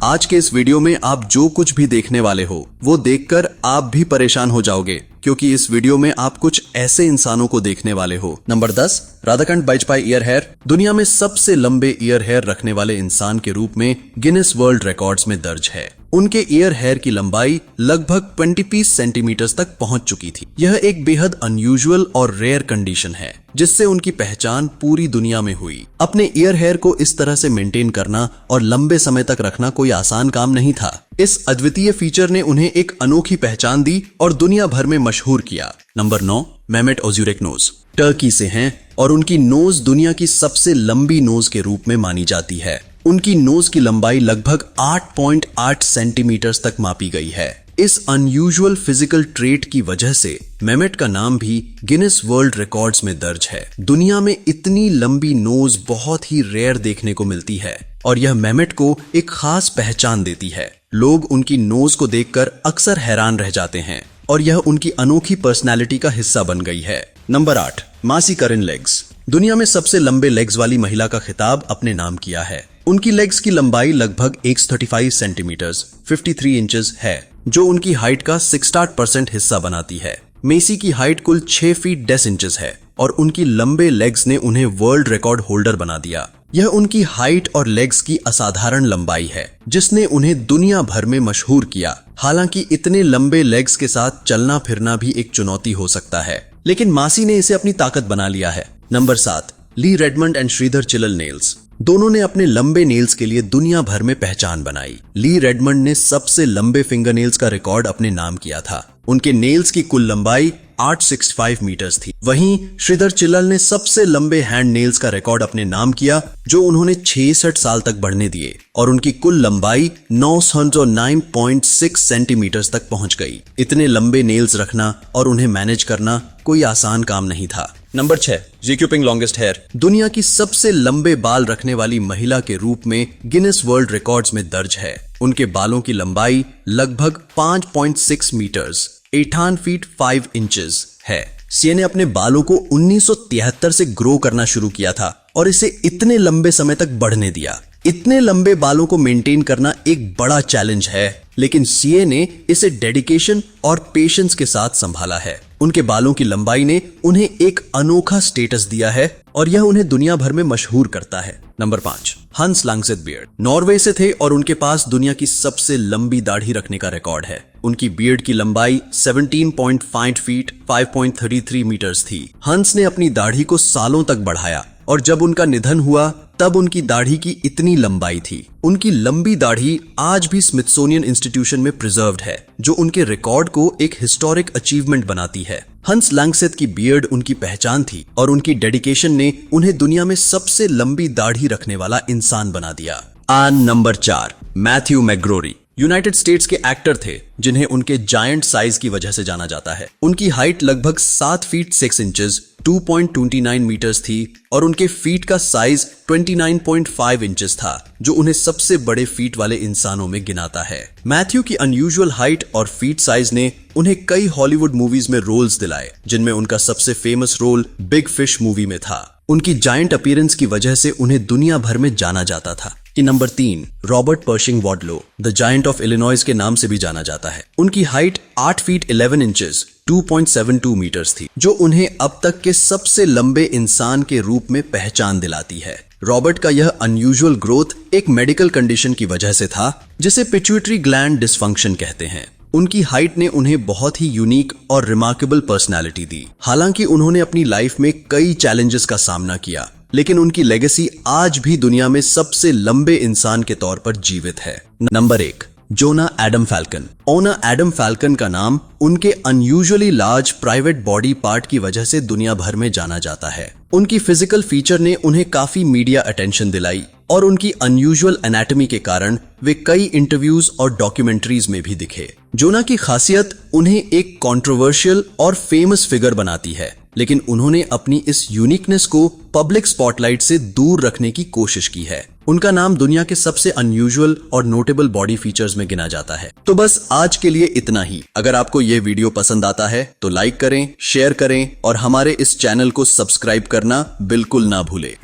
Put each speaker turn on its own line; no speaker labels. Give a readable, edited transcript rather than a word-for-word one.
आज के इस वीडियो में आप जो कुछ भी देखने वाले हो वो देखकर आप भी परेशान हो जाओगे, क्योंकि इस वीडियो में आप कुछ ऐसे इंसानों को देखने वाले हो। नंबर 10, राधाकांत बाजपेयी ईयर हेयर दुनिया में सबसे लंबे ईयर हेयर रखने वाले इंसान के रूप में गिनेस वर्ल्ड रिकॉर्ड्स में दर्ज है। उनके ईयर हेयर की लंबाई लगभग 20 सेंटीमीटर तक पहुंच चुकी थी। यह एक बेहद अनयूजुअल और रेयर कंडीशन है जिससे उनकी पहचान पूरी दुनिया में हुई। अपने ईयर हेयर को इस तरह से मेंटेन करना और लंबे समय तक रखना कोई आसान काम नहीं था। इस अद्वितीय फीचर ने उन्हें एक अनोखी पहचान दी और दुनिया भर में मशहूर किया। नंबर 9, मेमेट ओज़ुरेक नोज टर्की से हैं और उनकी नोज दुनिया की सबसे लंबी नोज के रूप में मानी जाती है। उनकी नोज की लंबाई लगभग 8.8 सेंटीमीटर तक मापी गई है। इस अनयूजुअल फिजिकल ट्रेट की वजह से मेमेट का नाम भी गिनेस वर्ल्ड रिकॉर्ड्स में दर्ज है। दुनिया में इतनी लंबी नोज बहुत ही रेयर देखने को मिलती है और यह मेमेट को एक खास पहचान देती है। लोग उनकी नोज को देखकर अक्सर हैरान रह जाते हैं और यह उनकी अनोखी पर्सनालिटी का हिस्सा बन गई है। नंबर 8, मासी करिन लेग्स दुनिया में सबसे लंबे लेग्स वाली महिला का खिताब अपने नाम किया है। उनकी लेग्स की लंबाई लगभग 135 सेंटीमीटर 53 इंचेस है, जो उनकी हाइट का 68% हिस्सा बनाती है। मेसी की हाइट कुल 6 फीट 10 इंचेस है और उनकी लंबे लेग्स ने उन्हें वर्ल्ड रिकॉर्ड होल्डर बना दिया। यह उनकी हाइट और लेग्स की असाधारण लंबाई है जिसने उन्हें दुनिया भर में मशहूर किया। हालांकि इतने लंबे लेग्स के साथ चलना फिरना भी एक चुनौती हो सकता है, लेकिन मासी ने इसे अपनी ताकत बना लिया है। Number 7, Lee Redmond and Shridhar Chillal nails दोनों ने अपने लंबे नेल्स के लिए दुनिया भर में पहचान बनाई। ली रेडमंड ने सबसे लंबे फिंगर नेल्स का रिकॉर्ड अपने नाम किया था। उनके नेल्स की कुल लंबाई 865 मीटर्स थी। वहीं श्रीधर चिल्लल ने सबसे लंबे हैंड नेल्स का रिकॉर्ड अपने नाम किया, जो उन्होंने 66 साल तक बढ़ने दिए और उनकी कुल लंबाई 909.6 सेंटीमीटर्स तक पहुंच गई। इतने लंबे नेल्स रखना और उन्हें मैनेज करना कोई आसान काम नहीं था। नंबर 6, जी क्यूपिंग लॉन्गेस्ट हेयर दुनिया की सबसे लंबे बाल रखने वाली महिला के रूप में गिनेस वर्ल्ड रिकॉर्ड्स में दर्ज है। उनके बालों की लंबाई लगभग 5.6 मीटर्स 18 फीट 5 इंचेस है। सीए ने अपने बालों को 1973 से ग्रो करना शुरू किया था और इसे इतने लंबे समय तक बढ़ने दिया। इतने लंबे बालों को मेंटेन करना एक बड़ा चैलेंज है, लेकिन सीए ने इसे डेडिकेशन और पेशेंस के साथ संभाला है। उनके बालों की लंबाई ने उन्हें एक अनोखा स्टेटस दिया है और यह उन्हें दुनिया भर में मशहूर करता है। नंबर 5, हंस लैंगसेट बियर्ड नॉर्वे से थे और उनके पास दुनिया की सबसे लंबी दाढ़ी रखने का रिकॉर्ड है। उनकी बियर्ड की लंबाई 17.5 फीट 5.33 मीटर्स थी। हंस ने अपनी दाढ़ी को सालों तक बढ़ाया और जब उनका निधन हुआ तब उनकी दाढ़ी की इतनी लंबाई थी। उनकी लंबी दाढ़ी आज भी स्मिथसोनियन इंस्टीट्यूशन में प्रिजर्व्ड है, जो उनके रिकॉर्ड को एक हिस्टोरिक अचीवमेंट बनाती है। हंस लैंगसेट की बियर्ड उनकी पहचान थी और उनकी डेडिकेशन ने उन्हें दुनिया में सबसे लंबी दाढ़ी रखने वाला इंसान बना दिया। नंबर 4, मैथ्यू मैकग्रोरी यूनाइटेड स्टेट्स के एक्टर थे जिन्हें उनके जायंट साइज की वजह से जाना जाता है। उनकी हाइट लगभग 7 फीट 6 इंचेस 2.29 मीटर्स थी और उनके फीट का साइज 29.5 इंचेस था, जो उन्हें सबसे बड़े फीट वाले इंसानों में गिनाता है। मैथ्यू की अनयूजुअल हाइट और फीट साइज ने उन्हें कई हॉलीवुड मूवीज में रोल्स दिलाए, जिनमें उनका सबसे famous role Big Fish movie में था। उनकी जायंट अपीयरेंस की वजह से उन्हें दुनिया भर में जाना जाता था। कि number 3, Robert Pershing Wadlow the giant of Illinois के नाम से भी जाना जाता है। उनकी हाइट 8 फीट 11 इंचेस 2.72 मीटर्स थी, जो उन्हें अब तक के सबसे लंबे इंसान के रूप में पहचान दिलाती है। रॉबर्ट का यह अनयूजुअल ग्रोथ एक मेडिकल कंडीशन की वजह से था, जिसे पिट्यूटरी ग्लैंड डिसफंक्शन कहते हैं। उनकी हाइट ने उन्हें बहुत ही यूनिक और रिमार्केबल पर्सनालिटी दी। हालांकि उन्होंने अपनी लाइफ में कई चैलेंजेस का सामना किया, लेकिन उनकी लेगेसी आज भी दुनिया में सबसे लंबे इंसान के तौर पर जीवित है। नंबर 1, जोना एडम फैल्कन ओना एडम फैल्कन का नाम उनके unusually large private body part की वजह से दुनिया भर में जाना जाता है। उनकी फिजिकल फीचर ने उन्हें काफी मीडिया अटेंशन दिलाई और उनकी अनयूजुअल एनाटॉमी के कारण वे कई इंटरव्यूज और डॉक्यूमेंट्रीज में भी दिखे। जोना की खासियत उन्हें एक कंट्रोवर्शियल और फेमस फिगर बनाती है, लेकिन उन्होंने अपनी इस यूनिकनेस को पब्लिक स्पॉटलाइट से दूर रखने की कोशिश की है। उनका नाम दुनिया के सबसे अनयूजुअल और नोटेबल बॉडी फीचर्स में गिना जाता है। तो बस आज के लिए इतना ही। अगर आपको ये वीडियो पसंद आता है तो लाइक करें, शेयर करें और हमारे इस चैनल को सब्सक्राइब करना बिल्कुल ना भूलें।